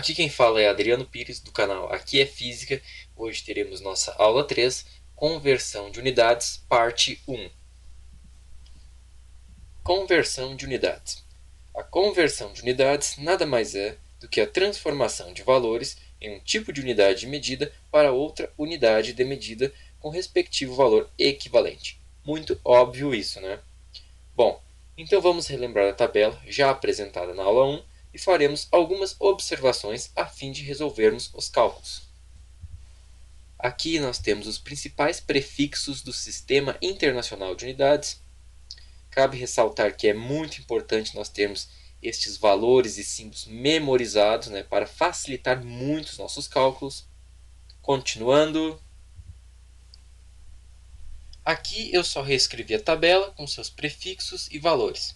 Aqui quem fala é Adriano Pires, do canal Aqui é Física. Hoje teremos nossa aula 3, Conversão de Unidades, parte 1. Conversão de unidades. A conversão de unidades nada mais é do que a transformação de valores em um tipo de unidade de medida para outra unidade de medida com respectivo valor equivalente. Muito óbvio isso, né? Bom, então vamos relembrar a tabela já apresentada na aula 1 e faremos algumas observações a fim de resolvermos os cálculos. Aqui nós temos os principais prefixos do Sistema Internacional de Unidades. Cabe ressaltar que é muito importante nós termos estes valores e símbolos memorizados, para facilitar muito os nossos cálculos. Continuando. Aqui eu só reescrevi a tabela com seus prefixos e valores.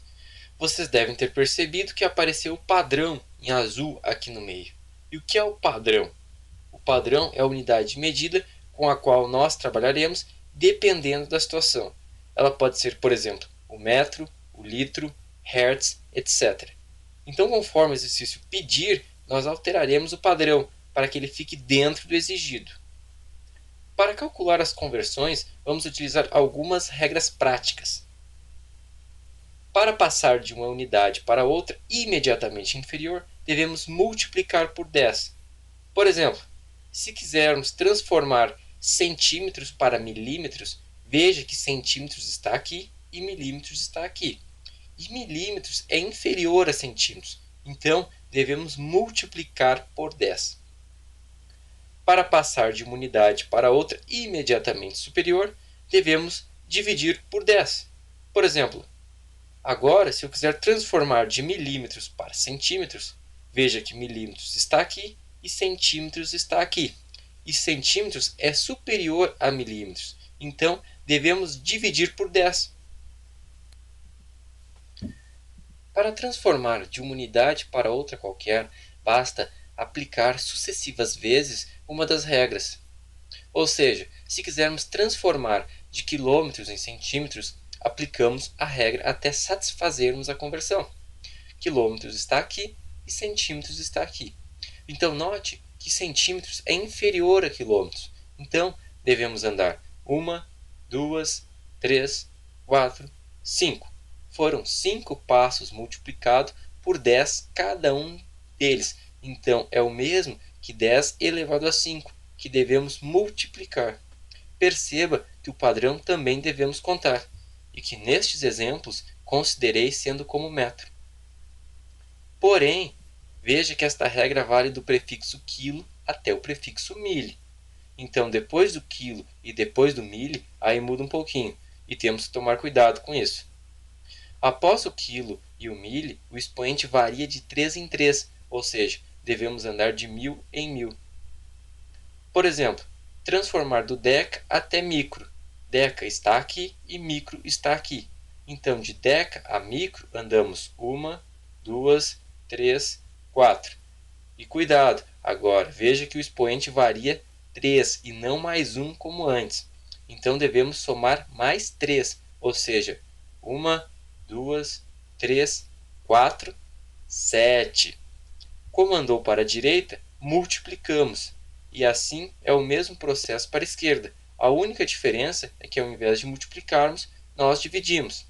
Vocês devem ter percebido que apareceu o padrão em azul aqui no meio. E o que é o padrão? O padrão é a unidade de medida com a qual nós trabalharemos dependendo da situação. Ela pode ser, por exemplo, o metro, o litro, hertz, etc. Então, conforme o exercício pedir, nós alteraremos o padrão para que ele fique dentro do exigido. Para calcular as conversões, vamos utilizar algumas regras práticas. Para passar de uma unidade para outra imediatamente inferior, devemos multiplicar por 10. Por exemplo, se quisermos transformar centímetros para milímetros, veja que centímetros está aqui e milímetros está aqui. E milímetros é inferior a centímetros, então devemos multiplicar por 10. Para passar de uma unidade para outra imediatamente superior, devemos dividir por 10. Por exemplo, agora, se eu quiser transformar de milímetros para centímetros, veja que milímetros está aqui e centímetros está aqui. E centímetros é superior a milímetros, então devemos dividir por 10. Para transformar de uma unidade para outra qualquer, basta aplicar sucessivas vezes uma das regras. Ou seja, se quisermos transformar de quilômetros em centímetros, aplicamos a regra até satisfazermos a conversão. Quilômetros está aqui e centímetros está aqui. Então, note que centímetros é inferior a quilômetros. Então, devemos andar 1, 2, 3, 4, 5. Foram 5 passos multiplicados por 10 cada um deles. Então, é o mesmo que 10 elevado a 5, que devemos multiplicar. Perceba que o padrão também devemos contar, e que nestes exemplos considerei sendo como metro. Porém, veja que esta regra vale do prefixo quilo até o prefixo mille. Então, depois do quilo e depois do mille, aí muda um pouquinho, e temos que tomar cuidado com isso. Após o quilo e o mille, o expoente varia de 3 em 3, ou seja, devemos andar de 1000 em 1000. Por exemplo, transformar do deca até micro. Deca está aqui e micro está aqui. Então, de deca a micro, andamos 1, 2, 3, 4. E cuidado, agora veja que o expoente varia 3 e não mais 1 como antes. Então, devemos somar mais 3, ou seja, 1, 2, 3, 4, 7. Como andou para a direita, multiplicamos. E assim é o mesmo processo para a esquerda. A única diferença é que ao invés de multiplicarmos, nós dividimos.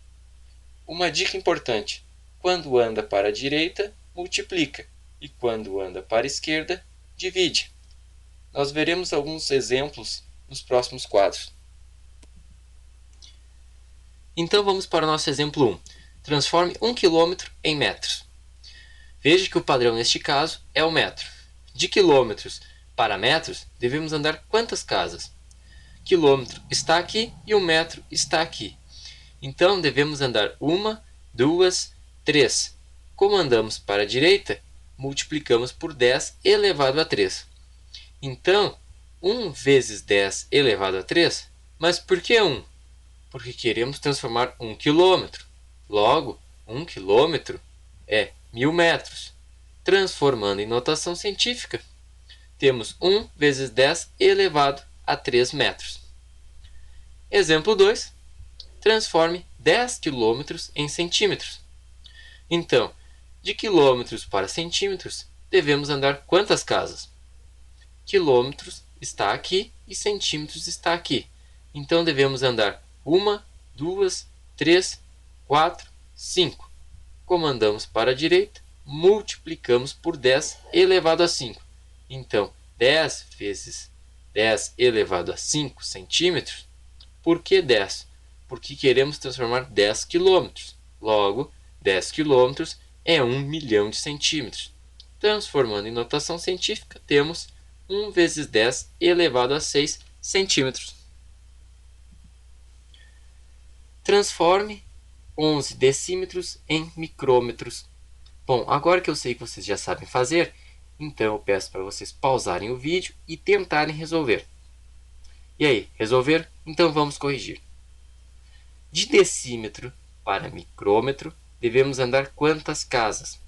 Uma dica importante: quando anda para a direita, multiplica, e quando anda para a esquerda, divide. Nós veremos alguns exemplos nos próximos quadros. Então vamos para o nosso exemplo 1. Transforme 1 km em metros. Veja que o padrão neste caso é o metro. De quilômetros para metros, devemos andar quantas casas? Quilômetro está aqui e o metro está aqui. Então, devemos andar 1, 2, 3. Como andamos para a direita, multiplicamos por 10 elevado a 3. Então, 1 vezes 10 elevado a 3. Mas por que 1? Porque queremos transformar 1 quilômetro. Logo, 1 quilômetro é 1000 metros. Transformando em notação científica, temos 1 vezes 10 elevado a 3 metros. Exemplo 2. Transforme 10 quilômetros em centímetros. Então, de quilômetros para centímetros, devemos andar quantas casas? Quilômetros está aqui e centímetros está aqui. Então devemos andar 1, 2, 3, 4, 5. Comandamos para a direita, multiplicamos por 10 elevado a 5. Então, 10 vezes 10 elevado a 5 centímetros. Por que 10? Porque queremos transformar 10 quilômetros. Logo, 10 quilômetros é 1 milhão de centímetros. Transformando em notação científica, temos 1 vezes 10 elevado a 6 centímetros. Transforme 11 decímetros em micrômetros. Bom, agora que eu sei que vocês já sabem fazer, então eu peço para vocês pausarem o vídeo e tentarem resolver. E aí, resolver? Então vamos corrigir. De decímetro para micrômetro, devemos andar quantas casas?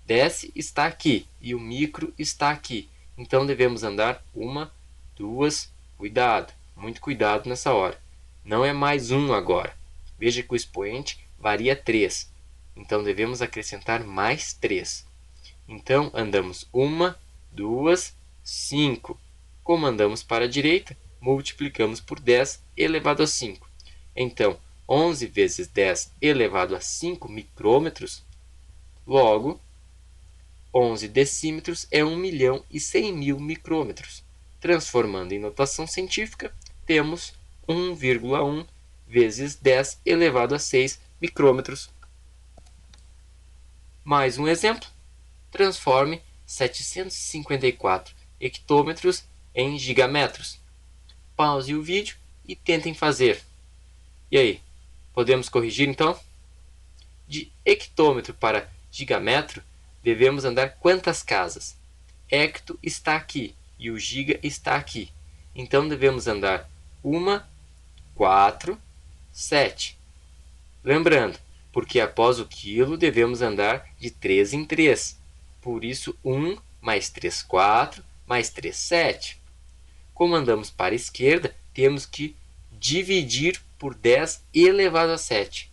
Dec está aqui e o micro está aqui. Então devemos andar 1, 2, cuidado, muito cuidado nessa hora. Não é mais 1 agora. Veja que o expoente varia 3. Então devemos acrescentar mais 3. Então andamos 1, 2, 5. Como andamos para a direita, multiplicamos por 10 elevado a 5. Então, 11 vezes 10 elevado a 5 micrômetros, logo, 11 decímetros é 1 milhão e 100 mil micrômetros. Transformando em notação científica, temos 1,1 vezes 10 elevado a 6 micrômetros. Mais um exemplo. Transforme 754 hectômetros em gigametros. Pause o vídeo e tentem fazer. E aí, podemos corrigir então? De hectômetro para gigametro, devemos andar quantas casas? Hecto está aqui e o giga está aqui. Então devemos andar 1, 4, 7. Lembrando, porque após o quilo devemos andar de 3 em 3. Por isso, 1 mais 3, 4, mais 3, 7. Como andamos para a esquerda, temos que dividir por 10 elevado a 7.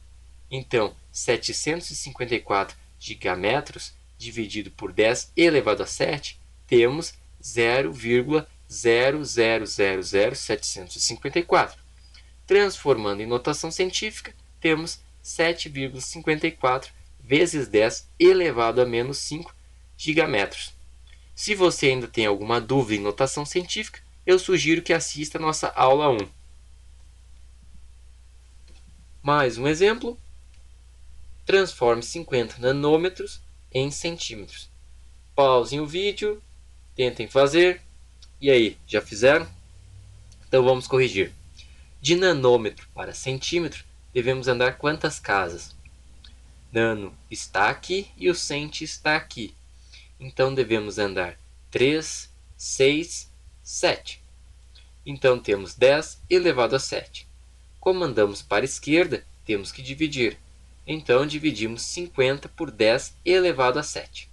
Então, 754 gigametros dividido por 10 elevado a 7, temos 0,0000754. Transformando em notação científica, temos 7,54 vezes 10 elevado a menos 5 gigametros. Se você ainda tem alguma dúvida em notação científica, eu sugiro que assista a nossa aula 1. Mais um exemplo. Transforme 50 nanômetros em centímetros. Pausem o vídeo, tentem fazer. E aí, já fizeram? Então vamos corrigir. De nanômetro para centímetro, devemos andar quantas casas? Nano está aqui e o centi está aqui. Então devemos andar 3, 6, 7. Então temos 10 elevado a 7. Como andamos para a esquerda, temos que dividir. Então dividimos 50 por 10 elevado a 7.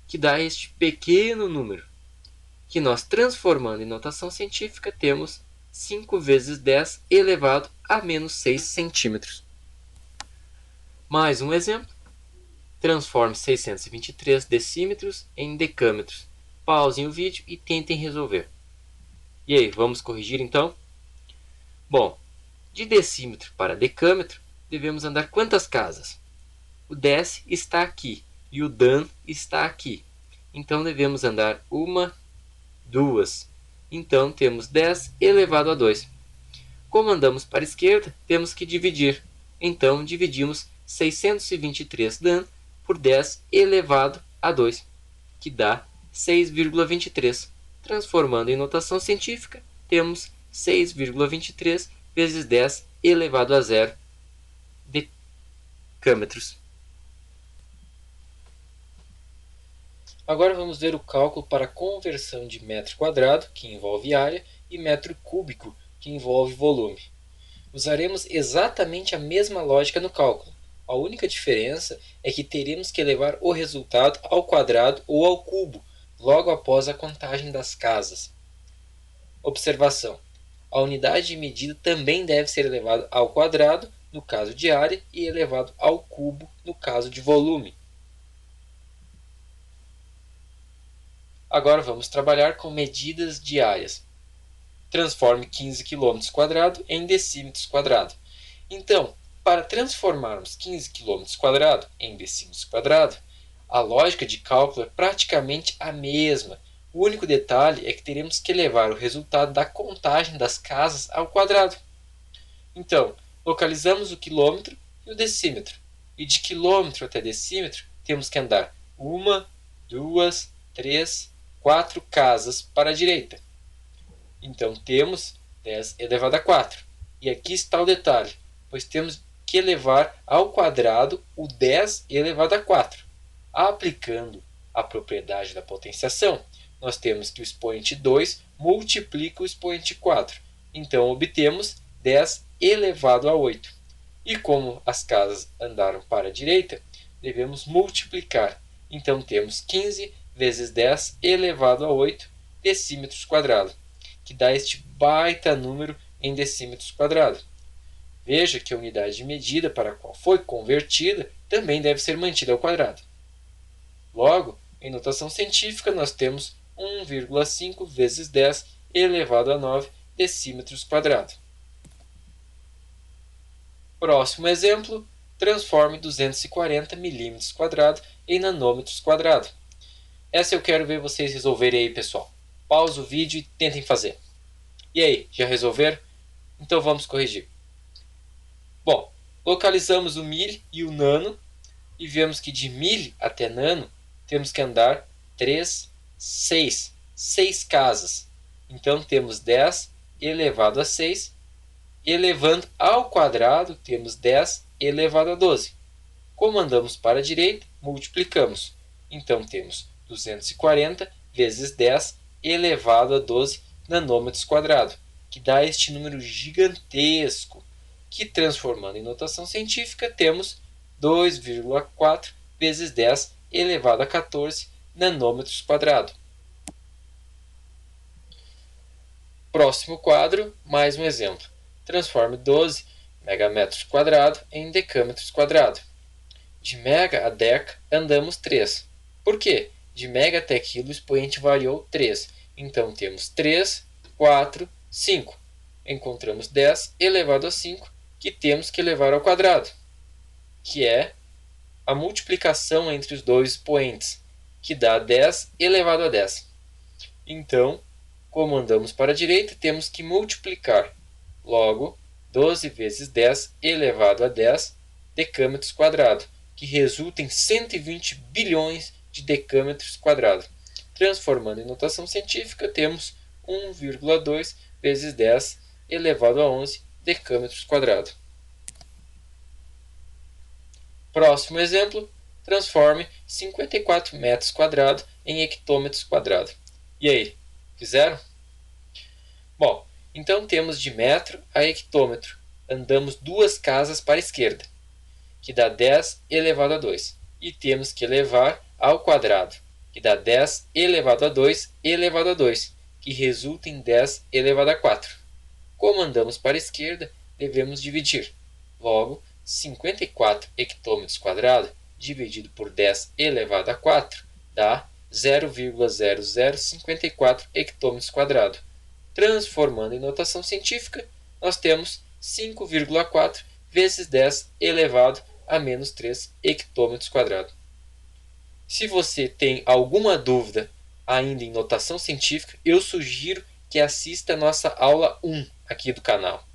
Que dá este pequeno número, que nós transformando em notação científica temos 5 vezes 10 elevado a menos 6 centímetros. Mais um exemplo. Transforme 623 decímetros em decâmetros. Pausem o vídeo e tentem resolver. E aí, vamos corrigir então? Bom, de decímetro para decâmetro, devemos andar quantas casas? O dec está aqui e o dan está aqui. Então devemos andar 1, 2. Então temos 10 elevado a 2. Como andamos para a esquerda, temos que dividir. Então dividimos 623 dan por 10 elevado a 2, que dá 6,23. Transformando em notação científica, temos 6,23 vezes 10 elevado a 0 decâmetros. Agora vamos ver o cálculo para a conversão de metro quadrado, que envolve área, e metro cúbico, que envolve volume. Usaremos exatamente a mesma lógica no cálculo. A única diferença é que teremos que elevar o resultado ao quadrado ou ao cubo, logo após a contagem das casas. Observação: a unidade de medida também deve ser elevada ao quadrado, no caso de área, e elevado ao cubo, no caso de volume. Agora vamos trabalhar com medidas de áreas. Transforme 15 km² em decímetros². Então, para transformarmos 15 km² em decímetros², a lógica de cálculo é praticamente a mesma. O único detalhe é que teremos que elevar o resultado da contagem das casas ao quadrado. Então, localizamos o quilômetro e o decímetro. E de quilômetro até decímetro, temos que andar 1, 2, 3, 4 casas para a direita. Então, temos 10 elevado a 4. E aqui está o detalhe, pois temos que elevar ao quadrado o 10 elevado a 4. Aplicando a propriedade da potenciação, nós temos que o expoente 2 multiplica o expoente 4. Então, obtemos 10 elevado a 8. E como as casas andaram para a direita, devemos multiplicar. Então, temos 15 vezes 10 elevado a 8 decímetros², que dá este baita número em decímetros². Veja que a unidade de medida para a qual foi convertida também deve ser mantida ao quadrado. Logo, em notação científica, nós temos 1,5 vezes 10 elevado a 9 decímetros². Próximo exemplo, transforme 240 milímetros² em nanômetros². Essa eu quero ver vocês resolverem aí, pessoal. Pausa o vídeo e tentem fazer. E aí, já resolveram? Então vamos corrigir. Bom, localizamos o milho e o nano e vemos que de milho até nano temos que andar 6 casas. Então temos 10 elevado a 6, elevando ao quadrado temos 10 elevado a 12. Como andamos para a direita, multiplicamos. Então temos 240 vezes 10 elevado a 12 nanômetros², que dá este número gigantesco, que transformando em notação científica temos 2,4 vezes 10 elevado a 14 nanômetros². Próximo quadro, mais um exemplo. Transforme 12 megametros² em decâmetros². De mega a deca andamos 3. Por quê? De mega até quilo o expoente variou 3. Então temos 3, 4, 5. Encontramos 10 elevado a 5, que temos que elevar ao quadrado, que é a multiplicação entre os dois expoentes, que dá 10 elevado a 10. Então, como andamos para a direita, temos que multiplicar. Logo, 12 vezes 10 elevado a 10 decâmetros², que resulta em 120 bilhões de decâmetros². Transformando em notação científica, temos 1,2 vezes 10 elevado a 11 decâmetros². Próximo exemplo, transforme 54 metros² em hectômetros². E aí, fizeram? Bom, então temos de metro a hectômetro. Andamos 2 casas para a esquerda, que dá 10 elevado a 2. E temos que elevar ao quadrado, que dá 10 elevado a 2 elevado a 2, que resulta em 10 elevado a 4. Como andamos para a esquerda, devemos dividir. Logo, 54 hectômetros² dividido por 10 elevado a 4 dá 0,0054 hectômetros². Transformando em notação científica, nós temos 5,4 vezes 10 elevado a menos 3 hectômetros². Se você tem alguma dúvida ainda em notação científica, eu sugiro que assista a nossa aula 1 aqui do canal.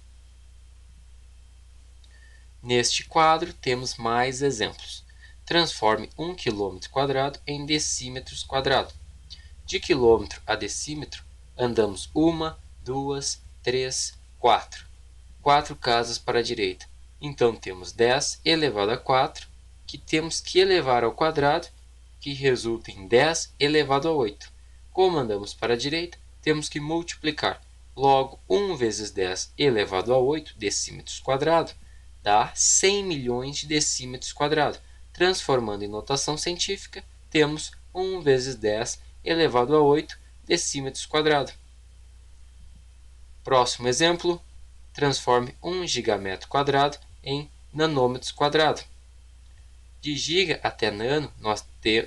Neste quadro temos mais exemplos. Transforme 1 km² em decímetros². De quilômetro a decímetro, andamos 1, 2, 3, 4. 4 casas para a direita. Então temos 10 elevado a 4, que temos que elevar ao quadrado, que resulta em 10 elevado a 8. Como andamos para a direita, temos que multiplicar. Logo, 1 vezes 10 elevado a 8 decímetros² dá 100 milhões de decímetros². Transformando em notação científica, temos 1 vezes 10 elevado a 8 decímetros². Próximo exemplo, transforme 1 gigametro² em nanômetros². De giga até nano,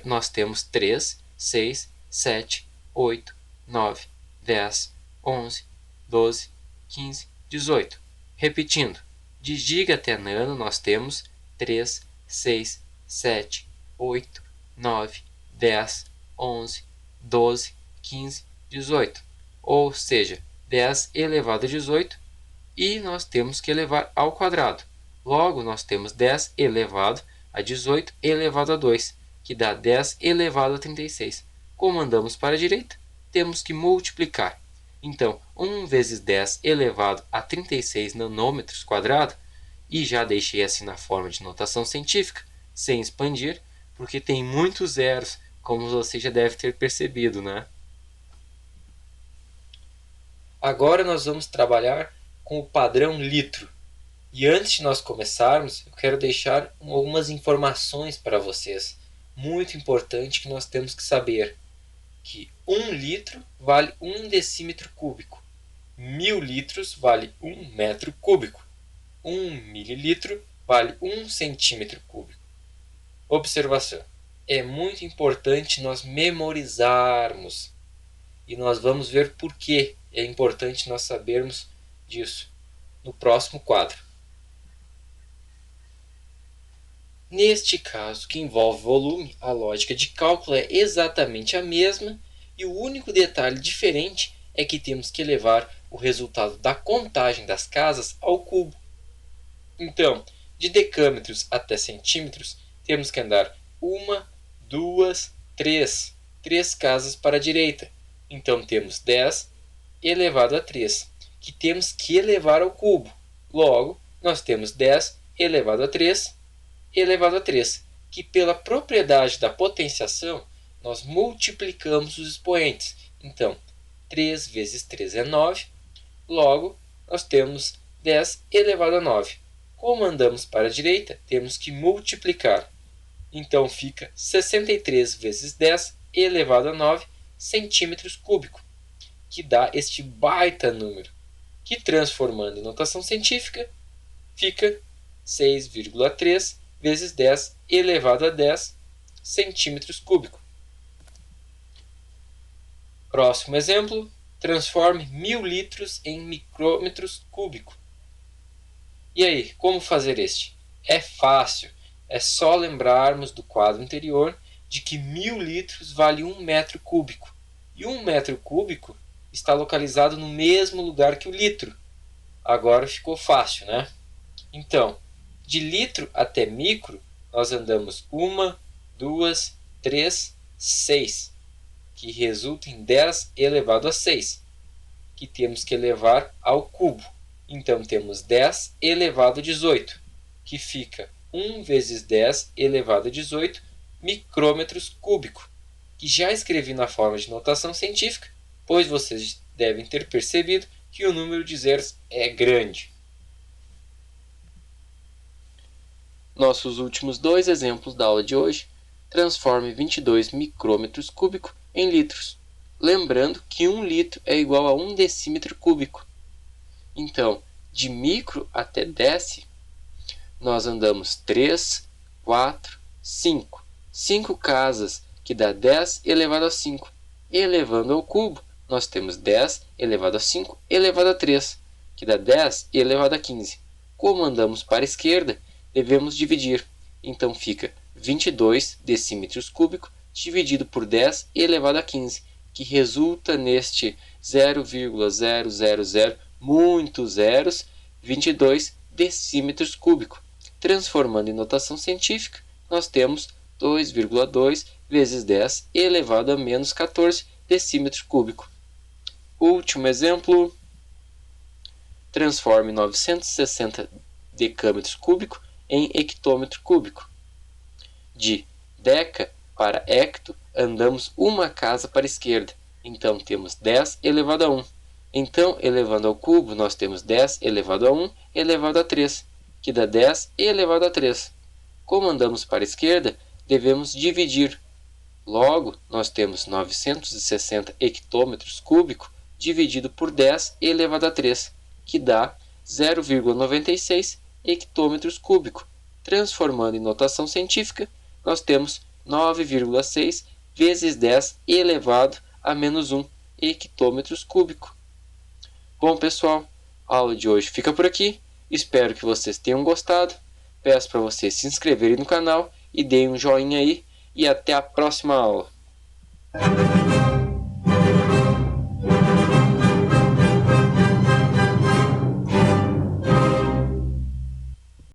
nós temos 3, 6, 7, 8, 9, 10, 11, 12, 15, 18. Repetindo, de giga até nano nós temos 3, 6, 7, 8, 9, 10, 11, 12, 15, 18. Ou seja, 10 elevado a 18 e nós temos que elevar ao quadrado. Logo, nós temos 10 elevado a 18 elevado a 2, que dá 10 elevado a 36. Como andamos para a direita, temos que multiplicar. Então, 1 vezes 10 elevado a 36 nanômetros quadrado, e já deixei assim na forma de notação científica, sem expandir, porque tem muitos zeros, como você já deve ter percebido, né? Agora nós vamos trabalhar com o padrão litro. E antes de nós começarmos, eu quero deixar algumas informações para vocês. Muito importante que nós temos que saber que 1 litro vale 1 decímetro cúbico. 1000 litros vale 1 metro cúbico. 1 mililitro vale 1 centímetro cúbico. Observação. É muito importante nós memorizarmos. E nós vamos ver por que é importante nós sabermos disso no próximo quadro. Neste caso, que envolve volume, a lógica de cálculo é exatamente a mesma e o único detalhe diferente é que temos que elevar o resultado da contagem das casas ao cubo. Então, de decâmetros até centímetros, temos que andar 1, 2, 3. 3 casas para a direita. Então, temos 10 elevado a 3, que temos que elevar ao cubo. Logo, nós temos 10 elevado a 3 elevado a 3, que pela propriedade da potenciação, nós multiplicamos os expoentes. Então, 3 vezes 3 é 9, logo, nós temos 10 elevado a 9. Como andamos para a direita, temos que multiplicar. Então, fica 63 vezes 10 elevado a 9 centímetros cúbicos, que dá este baita número, que transformando em notação científica, fica 6,3 vezes 10 elevado a 10 centímetros cúbicos. Próximo exemplo, transforme 1000 litros em micrômetros cúbicos. E aí, como fazer este? É fácil, é só lembrarmos do quadro anterior de que 1000 litros vale 1 metro cúbico. E 1 metro cúbico está localizado no mesmo lugar que o litro. Agora ficou fácil, né? Então, de litro até micro, nós andamos 1, 2, 3, 6, que resulta em 10 elevado a 6, que temos que elevar ao cubo. Então, temos 10 elevado a 18, que fica 1 vezes 10 elevado a 18 micrômetros cúbicos, que já escrevi na forma de notação científica, pois vocês devem ter percebido que o número de zeros é grande. Nossos últimos 2 exemplos da aula de hoje, transforme 22 micrômetros cúbicos em litros, lembrando que 1 litro é igual a 1 decímetro cúbico. Então, de micro até deci, nós andamos 3, 4, 5. 5 casas, que dá 10 elevado a 5. Elevando ao cubo, nós temos 10 elevado a 5 elevado a 3, que dá 10 elevado a 15. Como andamos para a esquerda, devemos dividir. Então, fica 22 decímetros cúbicos dividido por 10 elevado a 15, que resulta neste 0,000, muitos zeros, 22 decímetros cúbicos. Transformando em notação científica, nós temos 2,2 vezes 10 elevado a menos 14 decímetros cúbicos. Último exemplo, transforme 960 decâmetros cúbicos em hectômetro cúbico. De deca para hecto, andamos uma casa para a esquerda. Então, temos 10 elevado a 1. Então, elevando ao cubo, nós temos 10 elevado a 1 elevado a 3, que dá 10 elevado a 3. Como andamos para a esquerda, devemos dividir. Logo, nós temos 960 hectômetros cúbicos dividido por 10 elevado a 3, que dá 0,96 hectômetros cúbicos. Transformando em notação científica, nós temos 9,6 vezes 10 elevado a menos 1 hectômetros cúbicos. Bom, pessoal, a aula de hoje fica por aqui. Espero que vocês tenham gostado. Peço para vocês se inscreverem no canal e deem um joinha aí. E até a próxima aula.